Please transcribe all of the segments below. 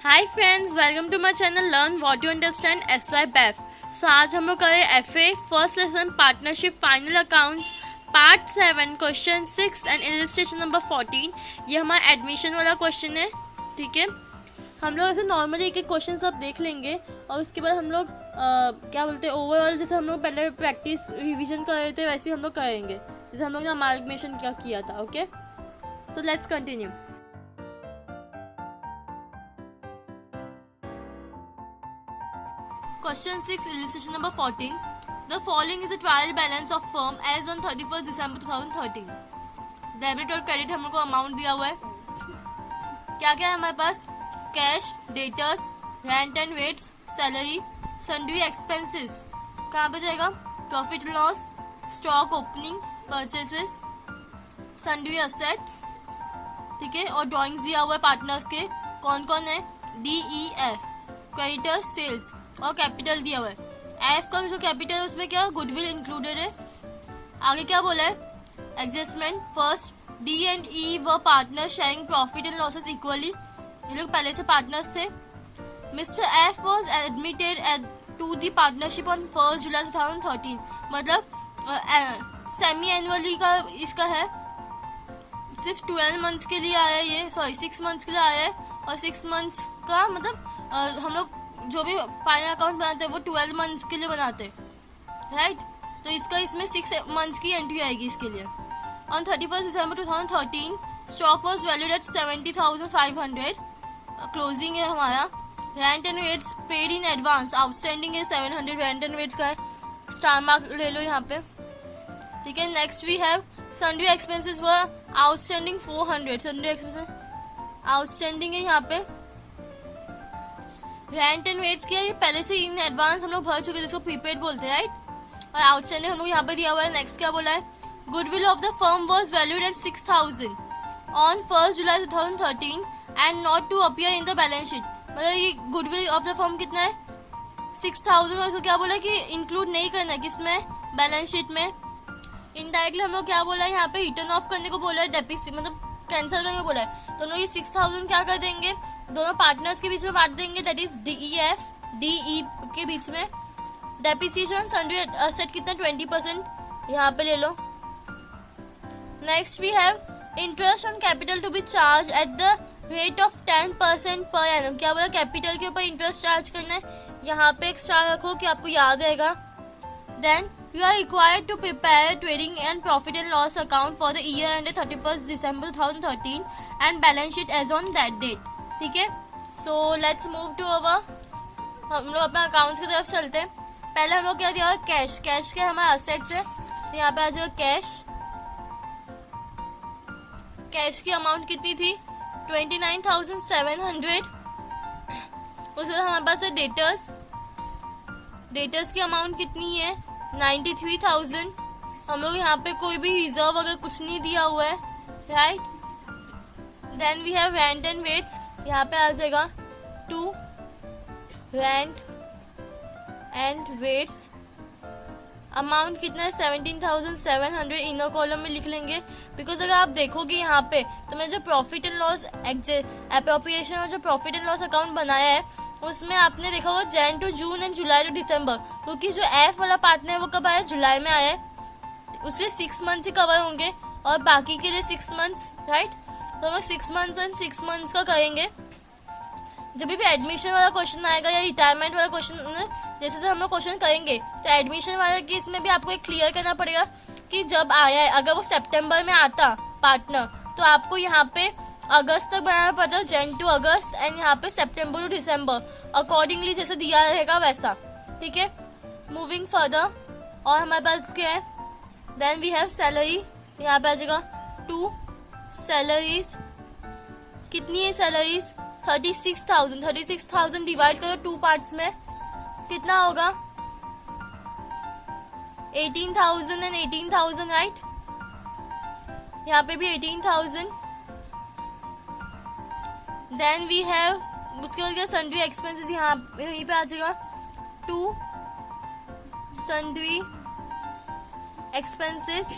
Hi friends, welcome to my channel learn what you understand SY BEF। So आज हम लोग करें FA first lesson partnership final accounts part 7 question 6 and illustration number 14। ये हमारा admission वाला question है। ठीक है, हम लोग ऐसे नॉर्मली एक एक क्वेश्चन सब देख लेंगे और उसके बाद हम लोग क्या बोलते हैं ओवरऑल जैसे हम लोग पहले प्रैक्टिस रिविजन कर रहे थे वैसे हम लोग करेंगे जैसे हम लोग ने अमालगमेशन क्या किया था। Okay, so let's continue. Question 6, illustration number 14. The following is the trial balance of firm as on 31st December 2013. Debit और क्रेडिट हम लोग को अमाउंट दिया हुआ है। क्या क्या है हमारे पास? Cash, debtors, rent and rates, salary, sundry expenses. कहाँ पे जाएगा? Profit loss, stock opening, purchases, sundry asset. ठीक है, और ड्रॉइंग्स दिया हुआ है पार्टनर्स के। कौन कौन है? DEF, क्रेडिटर्स, सेल्स और कैपिटल दिया हुआ है। एफ का जो कैपिटल है उसमें क्या गुडविल इंक्लूडेड है। आगे क्या बोला है? Adjustment. First, D and E व partner sharing profit and losses equally. ये लोग पहले से पार्टनर्स थे। Mister F was admitted to the partnership on 1 July 2013। मतलब सेमी एनुअली का इसका है, सिर्फ 12 मंथ्स के लिए आया है। ये 6 मंथ्स के लिए आया है और 6 मंथ्स का मतलब हम लोग जो भी फाइनल अकाउंट बनाते हैं वो 12 मंथ्स के लिए बनाते हैं, राइट। तो इसका इसमें 6 मंथ्स की एंट्री आएगी इसके लिए। On 31 December 2013 stock was valued at 70,500। Closing है हमारा। Rent and rates paid in advance outstanding है 700। रेंट एंड वेट्स का है, स्टार मार्क ले लो यहाँ पे। ठीक है, next we have sundry expenses were outstanding 400। Sundry expenses outstanding है यहाँ पे। रेंट एंड वेट्स किया ये पहले से इन एडवांस हम लोग भर चुके हैं जिसको प्रीपेड बोलते हैं, राइट। और आउटस्टैंडिंग हम लोग यहाँ पे दिया हुआ है। नेक्स्ट क्या बोला है? Goodwill of the firm was valued at 6,000 on 1 July 2013 and not to appear in the balance sheet. मतलब ये गुडविल ऑफ द फर्म कितना है? 6,000। और इसको क्या बोला कि इंक्लूड नहीं करना है किसमें? बैलेंस शीट में। इनडायरेक्टली हम लोग क्या बोला है यहाँ पे? रिटर्न ऑफ करने को बोला है, डेप्रिसिएट मतलब कैंसिल करने को बोला है। तो हम लोग ये 6,000 क्या कर देंगे? दोनों पार्टनर्स के बीच में बांट देंगे, दैट इज DEF DE के बीच में। डेप्रिसिएशन सन्ड्री असेट कितना? 20% यहाँ पे ले लो। Next we have interest on capital to be charge at the rate of 10% per annum. क्या बोला? कैपिटल के ऊपर इंटरेस्ट चार्ज करना है। यहाँ पे एक स्टार रखो कि आपको याद रहेगा। Then you are required to prepare trading and profit and loss account for the year ended 31st December 2013 and balance sheet as on that date। ठीक है, so let's move to our हम लोग अपना अकाउंट्स की तरफ चलते हैं। पहले हम लोग क्या दिया? कैश। कैश के हमारे असेट्स है, तो यहाँ पे आ जाएगा कैश। कैश की अमाउंट कितनी थी? 29,700। उसके बाद हमारे पास है डेटर्स। डेटर्स की अमाउंट कितनी है? 93,000। हम लोग यहाँ पे कोई भी रिजर्व अगर कुछ नहीं दिया हुआ है, right. Then we have rent and rates. यहाँ पे आ जाएगा 2 रेंट एंड वेट्स। अमाउंट कितना है? 17,700। इनर कॉलम में लिख लेंगे बिकॉज अगर आप देखोगे यहाँ पे तो मैं जो प्रॉफिट एंड लॉस अप्रोप्रिएशन और जो प्रॉफिट एंड लॉस अकाउंट बनाया है उसमें आपने देखा होगा Jan to June and July to December, क्योंकि जो एफ वाला पार्टनर है वो कब आया? जुलाई में आया है। उसके 6 मंथ्स ही कवर होंगे और बाकी के लिए 6 मंथ्स, राइट। तो हम 6 मंथ्स एंड 6 मंथ्स का करेंगे। जब भी एडमिशन वाला क्वेश्चन आएगा या रिटायरमेंट वाला क्वेश्चन जैसे हम लोग क्वेश्चन करेंगे तो एडमिशन वाले केस में भी आपको एक क्लियर करना पड़ेगा कि जब आया है अगर वो सितंबर में आता पार्टनर तो आपको यहाँ पे अगस्त तक बनाना पड़ता है, जैन टू अगस्त, एंड यहाँ पे सितंबर टू दिसंबर अकॉर्डिंगली जैसे दिया रहेगा वैसा। ठीक है, मूविंग फर्दर। और हमारे पास क्या है? Then we have salary. यहाँ पे आ जाएगा 2 सैलरीज। कितनी है सैलरीज? 36,000। 36,000 डिवाइड करो 2 पार्ट्स में, कितना होगा? 18,000 एंड 18,000, राइट। यहाँ पे भी 18,000। देन वी हैव उसके बाद क्या? Sundry expenses. यहाँ यहीं पे आ जाएगा 2 सन्ड्री एक्सपेंसेस।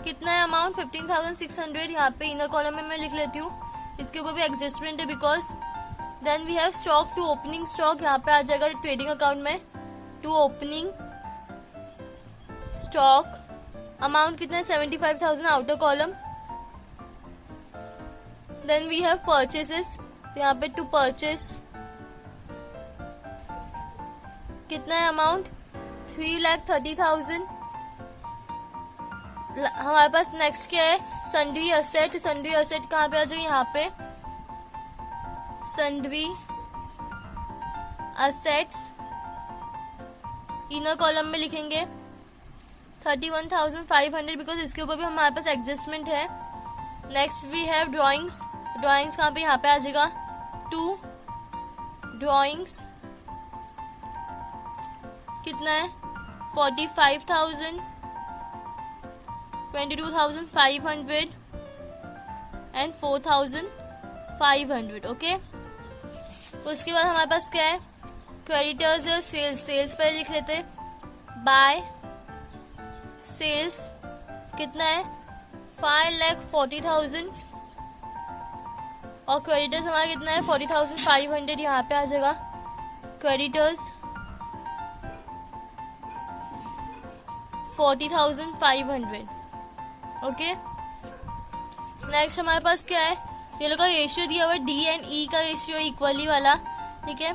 कितना है अमाउंट? 15,600। यहाँ पे इनर कॉलम में मैं लिख लेती हूँ, इसके ऊपर भी एडजस्टमेंट है because then we have stock to opening stock, यहाँ पे आ जाएगा ट्रेडिंग अकाउंट में टू ओपनिंग स्टॉक। अमाउंट कितना है 75,000 outer column. Then we have purchases, यहाँ पे टू परचेस कितना है अमाउंट 3,30,000। हमारे पास नेक्स्ट क्या है सन्ड्री असेट। सन्ड्री असेट कहाँ पे आ जाएगी, यहाँ पे सन्ड्री असेट्स इनर कॉलम में लिखेंगे 31,500 बिकॉज इसके ऊपर भी हमारे पास एडजस्टमेंट है। Next we have drawings. Drawings कहाँ पे, यहाँ पे आ जाएगा टू ड्राइंग्स कितना है 45,000, 22,500 एंड 4,500। ओके, उसके बाद हमारे पास क्या है क्रेडिटर्स और सेल्स। सेल्स पर लिख लेते बाय सेल्स कितना है 5,40,000 और क्रेडिटर्स हमारा कितना है 40,500। यहाँ पे आ जाएगा क्रेडिटर्स 40,500। ओके, नेक्स्ट हमारे पास क्या है ये लोग का रेशियो दिया हुआ है डी एंड ई का रेशियो इक्वली वाला, ठीक है।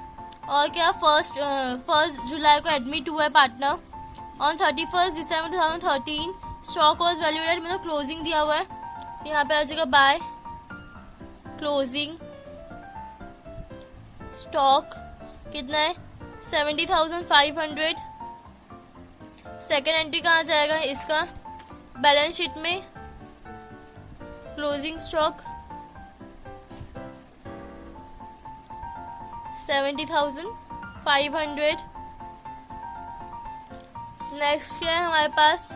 और क्या फर्स्ट जुलाई को एडमिट हुआ है partner on 31 December 2013 stock was valued eight, मतलब क्लोजिंग दिया हुआ है, यहाँ पे आ जाएगा बाय क्लोजिंग स्टॉक कितना है 70,500। सेकेंड एंट्री कहाँ जाएगा इसका बैलेंस शीट में क्लोजिंग स्टॉक 70,500। नेक्स्ट क्या है हमारे पास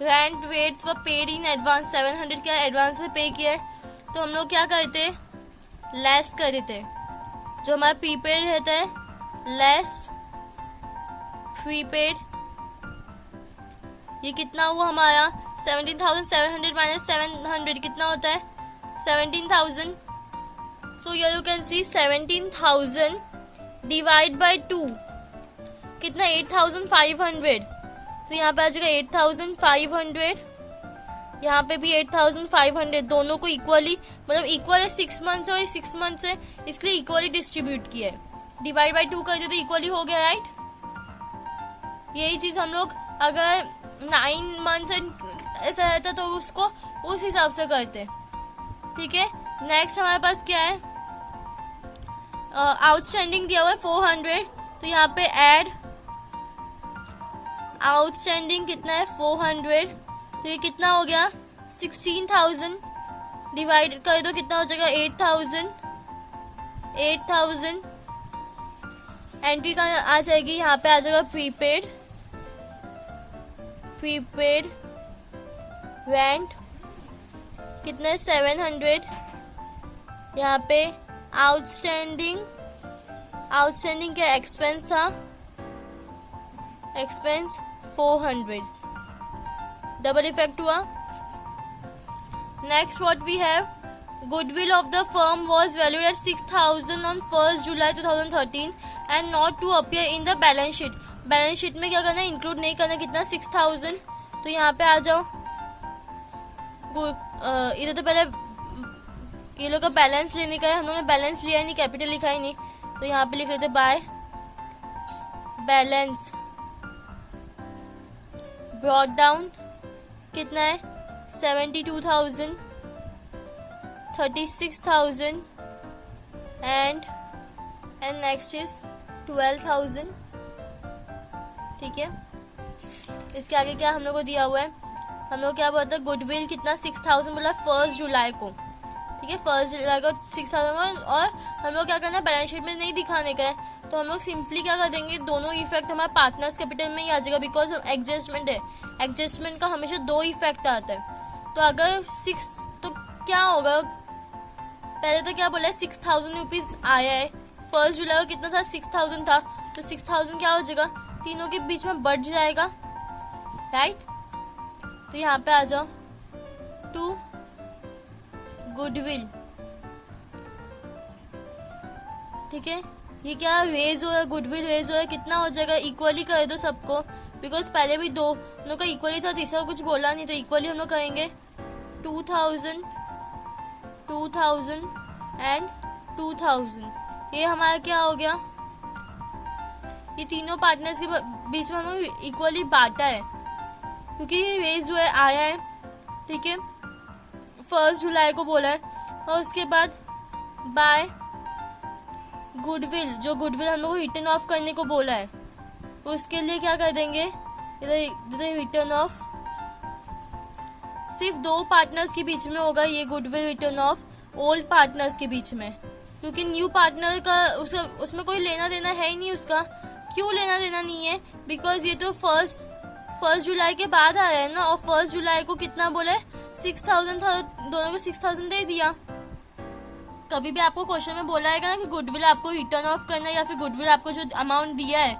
रेंट वेट्स व पेड इन एडवांस 700 क्या एडवांस में पे किया है, तो हम लोग क्या करते लेस कर देते, जो हमारा प्रीपेड रहता है लेस प्रीपेड। ये कितना हुआ हमारा 17,700 माइनस 700 कितना होता है 17,000। So you can see 17,000 divide by 2 कितना 8,500। तो यहाँ पे आ जाएगा 8,500, यहाँ पे भी 8,500, दोनों को इक्वली मतलब इक्वल है 6 मंथ से और 6 मंथ से, इसलिए इक्वली डिस्ट्रीब्यूट किया है। डिवाइड बाय 2 कर दे तो इक्वली हो गया, राइट। यही चीज हम लोग अगर 9 मंथ से ऐसा रहता तो उसको उस हिसाब से करते, ठीक है। नेक्स्ट हमारे पास क्या है आउटस्टैंडिंग दिया हुआ है 400, तो यहाँ पे ऐड आउटस्टैंडिंग कितना है 400, तो ये कितना हो गया 16,000 डिवाइड कर दो कितना हो जाएगा 8,000। एंट्री का आ जाएगी यहाँ पे आ जाएगा प्रीपेड रेंट कितना है 700, यहाँ पे आउटस्टैंडिंग क्या एक्सपेंस था एक्सपेंस 400, डबल इफेक्ट हुआ। Next what we have goodwill of the firm was valued at 6,000 on 1 July 2013 and not to appear in the balance sheet. Balance sheet में क्या करना है इंक्लूड नहीं करना, कितना 6,000। तो यहाँ पे आ जाओ इधर तो पहले ये लोग का बैलेंस लेने का है, हम लोग ने बैलेंस लिया ही नहीं, कैपिटल लिखा ही नहीं, तो यहाँ पे लिख लेते बाय बैलेंस ब्रॉट डाउन कितना है 72,000, 36,000 एंड नेक्स्ट इज 12,000, ठीक है। इसके आगे क्या हम लोग को दिया हुआ है, हम लोग क्या बोलते हैं गुडविल कितना 6,000 बोला 1 जुलाई को, ठीक है 1 जुलाई को 6,000, और हम लोग क्या करना है बैलेंस शीट में नहीं दिखाने का है, तो हम लोग सिंपली क्या कर देंगे दोनों इफेक्ट हमारे पार्टनर्स कैपिटल में ही आ जाएगा, बिकॉज एडजस्टमेंट है, एडजस्टमेंट का हमेशा 2 इफेक्ट आता है। तो अगर 6 तो क्या होगा पहले तो क्या बोला 6,000 रुपीज आया है, 1 जुलाई को कितना था 6,000 था, तो 6,000 क्या हो जाएगा तीनों के बीच में बढ़ जाएगा, राइट। तो यहाँ पे आ जाओ टू गुडविल ठीक है। ये क्या रेज हो रहा है, गुडविल रेज हो रहा है, कितना हो जाएगा, इक्वली कर दो सबको, बिकॉज पहले भी दो हम लोग का इक्वली था, तीसरा कुछ बोला नहीं तो इक्वली हम लोग करेंगे। 2000 2000 एंड 2000, ये हमारा क्या हो गया, ये तीनों पार्टनर्स के बीच में हम लोग इक्वली बांटा है क्योंकि ये रेज हुआ है, आया है, ठीक है। 1 जुलाई को बोला है, और उसके बाद बाय गुडविल, जो गुडविल हम लोग को रिटर्न ऑफ करने को बोला है, उसके लिए क्या कर देंगे, इधर रिटर्न ऑफ सिर्फ 2 पार्टनर्स के बीच में होगा ये goodwill return of old partners के बीच में, क्योंकि न्यू पार्टनर का उसमें कोई लेना देना है ही नहीं उसका। क्यों लेना देना नहीं है, बिकॉज ये तो फर्स्ट जुलाई के बाद आया है ना, और 1 जुलाई को कितना बोला है, 6000 था, दोनों को 6000 दे दिया। कभी भी आपको क्वेश्चन में बोला है ना कि गुडविल आपको रिटर्न ऑफ करना है, या फिर गुडविल आपको जो अमाउंट दिया है,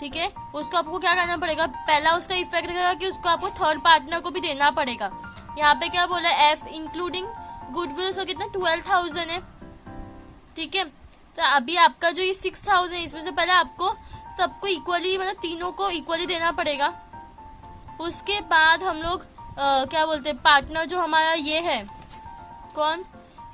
ठीक है, उसको आपको क्या करना पड़ेगा, पहला उसका इफेक्ट रहेगा कि उसको आपको थर्ड पार्टनर को भी देना पड़ेगा। यहाँ पे क्या बोला है, एफ इंक्लूडिंग गुडविल उसका कितना 12,000 है, ठीक है। तो अभी आपका जो ये 6,000 है, इसमें से पहले आपको सबको इक्वली, मतलब तीनों को इक्वली देना पड़ेगा। उसके बाद हम लोग क्या बोलते हैं, पार्टनर जो हमारा ये है, कौन,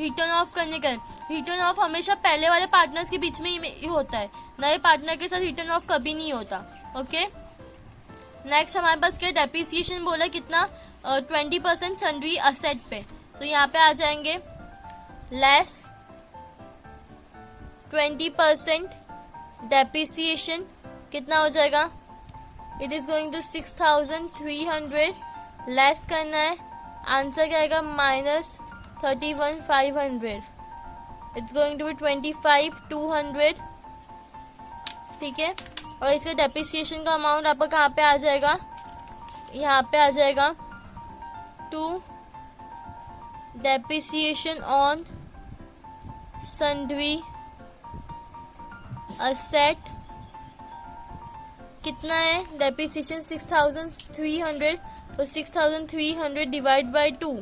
रिटर्न ऑफ करने का। रिटर्न ऑफ हमेशा पहले वाले पार्टनर्स के बीच में ही होता है, नए पार्टनर के साथ रिटर्न ऑफ कभी नहीं होता। ओके, नेक्स्ट हमारे पास क्या, डेप्रिसिएशन बोला कितना, 20% सन्ड्री असेट पे, तो यहाँ पे आ जाएंगे लेस 20% डेप्रिसिएशन, कितना हो जाएगा, it is going to 6,300, less करना है, आंसर क्या आएगा, minus 31,500, it's going to be 25,200, ठीक है। और इसके डेप्रिसिएशन का अमाउंट आपका कहाँ पे आ जाएगा, यहाँ पे आ जाएगा, to depreciation on sundry asset, कितना है डेप्रिसिएशन, 6,300, तो 6,300 डिवाइड बाई 2,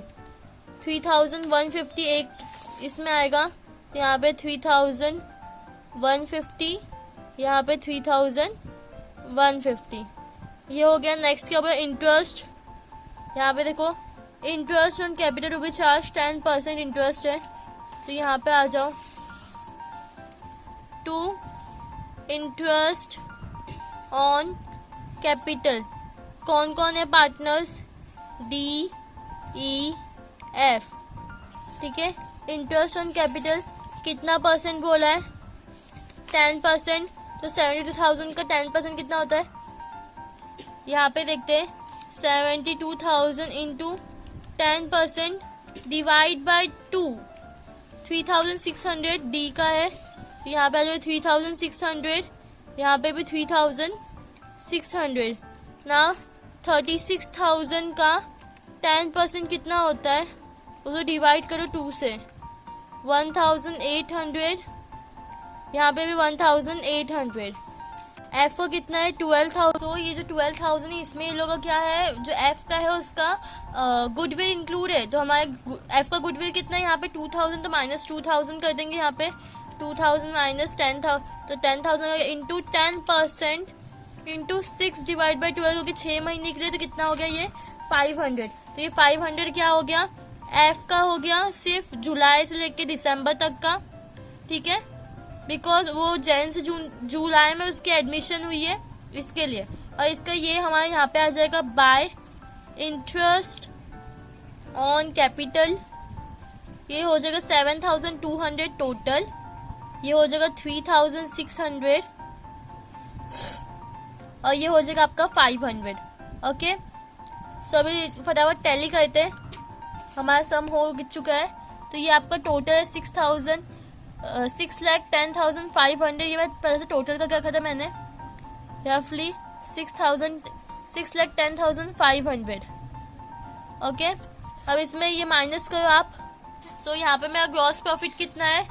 3,158 इसमें आएगा, यहाँ पे 3,150, यहाँ पे 3,150, ये हो गया। नेक्स्ट क्या बोला, इंटरेस्ट, यहाँ पे देखो interest on capital to be charge 10% interest है, तो यहाँ पे आ जाओ, टू इंटरेस्ट ऑन कैपिटल, कौन कौन है पार्टनर्स, डी ई एफ, ठीक है। इंटरेस्ट ऑन कैपिटल कितना परसेंट बोला है, 10%, तो 72,000 का 10% कितना होता है, यहाँ पे देखते हैं, 72,000 इंटू 10% डिवाइड बाई 2, 3,600 डी का है, यहाँ पे आ जाए 3,600, यहाँ पे भी 3,600, ना 36,000 का 10% कितना होता है, उसको डिवाइड करो 2 से, 1,800, यहाँ पे भी 1,800, एफ का कितना है 12,000, तो ये जो 12,000 है इसमें ये लोग का क्या है, जो एफ का है उसका गुडविल इंक्लूड है, तो हमारे एफ का गुडविल कितना है, यहाँ पे 2,000, तो माइनस 2,000 कर देंगे, यहाँ पे 2,000 माइनस 10,000, तो 10,000 इंटू 10% इंटू 6 डिवाइड बाई 12, क्योंकि 6 महीने के लिए, तो कितना हो गया ये 500, तो ये 500 क्या हो गया, एफ का हो गया सिर्फ जुलाई से लेके दिसंबर तक का, ठीक है, बिकॉज वो जैन से जुलाई में उसकी एडमिशन हुई है इसके लिए। और इसका ये हमारे यहाँ पे आ जाएगा बाय इंटरेस्ट ऑन कैपिटल, ये हो जाएगा 7,200 टोटल, ये हो जाएगा 3,600, और ये हो जाएगा आपका 500। ओके, सो अभी फटाफट टैली करते हैं, हमारा सम हो चुका है, तो ये आपका टोटल है 6,10,500, ये मैं पहले से टोटल का रखा था मैंने, रफली 6,10,500। ओके, अब इसमें ये माइनस करो आप, सो यहाँ पे मेरा ग्रॉस प्रॉफिट कितना है,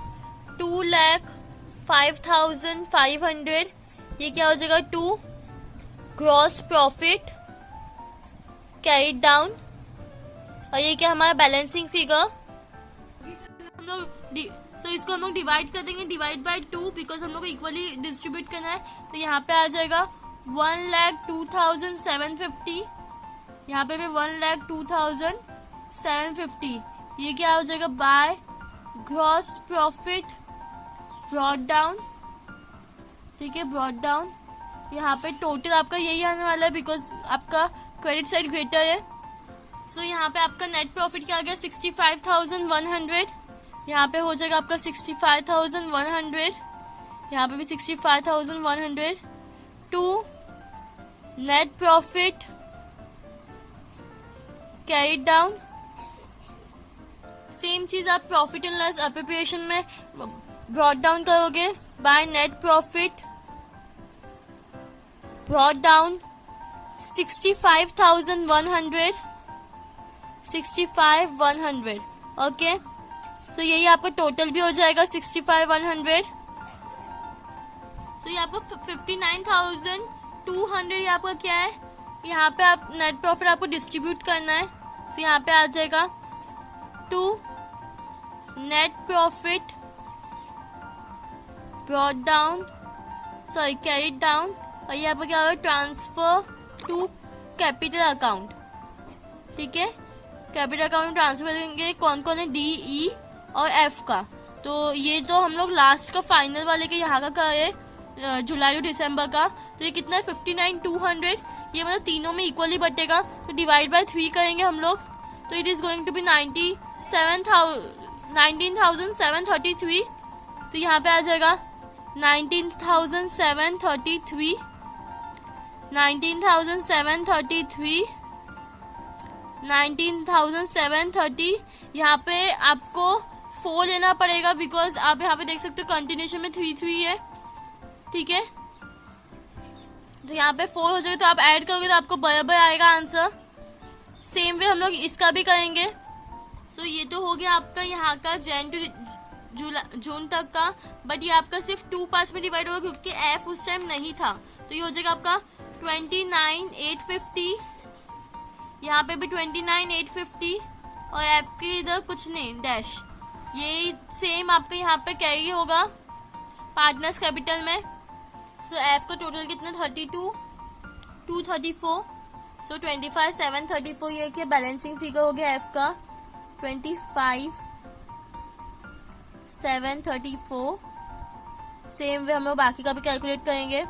2,05,500, ये क्या हो जाएगा 2 ग्रॉस प्रॉफिट कैरिड डाउन, और ये क्या हमारा बैलेंसिंग फिगर, हम लोग सो इसको हम लोग डिवाइड कर देंगे, डिवाइड बाय 2, बिकॉज हम लोग को इक्वली डिस्ट्रीब्यूट करना है। तो यहाँ पे आ जाएगा 1,02,750, यहाँ पे भी 1,02,750। ये क्या हो जाएगा, by gross profit brought down, ठीक है, ब्रॉट डाउन। यहाँ पे टोटल आपका यही आने वाला है बिकॉज आपका क्रेडिट साइड ग्रेटर है। सो यहाँ पे आपका नेट प्रॉफिट क्या आ गया, 65,100। यहाँ पे हो जाएगा आपका 65,100, यहाँ पे भी 65,100 to net profit carry down. Same चीज आप प्रॉफिट एंड लॉस अप्रोप्रिएशन में ब्रॉट डाउन करोगे by net profit brought down 65,100, 65,100। Okay, so यही आपका टोटल भी हो जाएगा 65,100। सो ये आपको 59,200 ये आपका क्या है, यहाँ पे आप नेट प्रॉफिट आपको डिस्ट्रीब्यूट करना है। सो यहाँ पे आ जाएगा to net profit brought down, sorry carried down, और यहाँ पर क्या होगा, ट्रांसफर टू कैपिटल अकाउंट, ठीक है। कैपिटल अकाउंट में ट्रांसफर करेंगे, कौन कौन है, डी, ई और एफ का। तो ये जो हम लोग लास्ट का फाइनल वाले के यहाँ का है जुलाई टू दिसंबर का, तो ये कितना है 59,200। ये मतलब तीनों में इक्वली बटेगा, तो डिवाइड बाय 3 करेंगे हम लोग, तो it is going to be 19,733। तो यहाँ पे आ जाएगा 19,733, 19,733, 19,730। यहाँ पे आपको 4 लेना पड़ेगा बिकॉज आप यहाँ पे देख सकते हो कंटिन्यूशन में 3 है, ठीक है। तो यहाँ पे 4 हो जाएगा, तो आप ऐड करोगे तो आपको बराबर आएगा आंसर। सेम वे हम लोग इसका भी करेंगे। सो ये तो हो गया आपका यहाँ का जैन टू जून तक का, बट ये आपका सिर्फ 2 पार्ट्स में डिवाइड होगा क्योंकि एफ उस टाइम नहीं था। तो ये हो जाएगा आपका 29,850, यहाँ पे भी 29,850, और एफ के इधर कुछ नहीं, डैश। ये सेम आपका यहाँ पे कैरी होगा पार्टनर्स कैपिटल में। सो एफ का टोटल कितना, 32,234। सो 25,734 ये क्या बैलेंसिंग फिगर हो गया एफ का, 25,734। सेम वे हम लोग बाकी का भी कैलकुलेट करेंगे।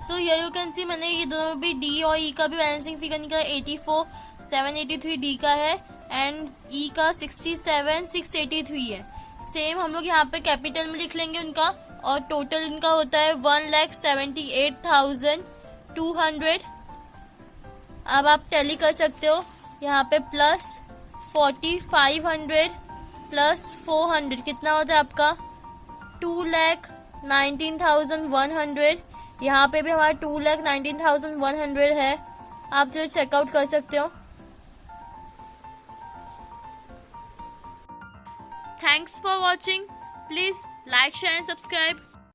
सो ये यू कैन सी मैंने ये दोनों में भी डी और ई का भी बैलेंसिंग फिगर निकाला, 84,783 डी का है एंड ई का 67,683 है। सेम हम लोग यहाँ पे कैपिटल में लिख लेंगे उनका, और टोटल इनका होता है 1,78,200। अब आप टैली कर सकते हो, यहाँ पे प्लस 4,500 प्लस 400 कितना होता है आपका 2,19,100। यहाँ पे भी हमारा 2,19,100 है, आप जो चेकआउट कर सकते हो। Thanks for watching, please like share and subscribe.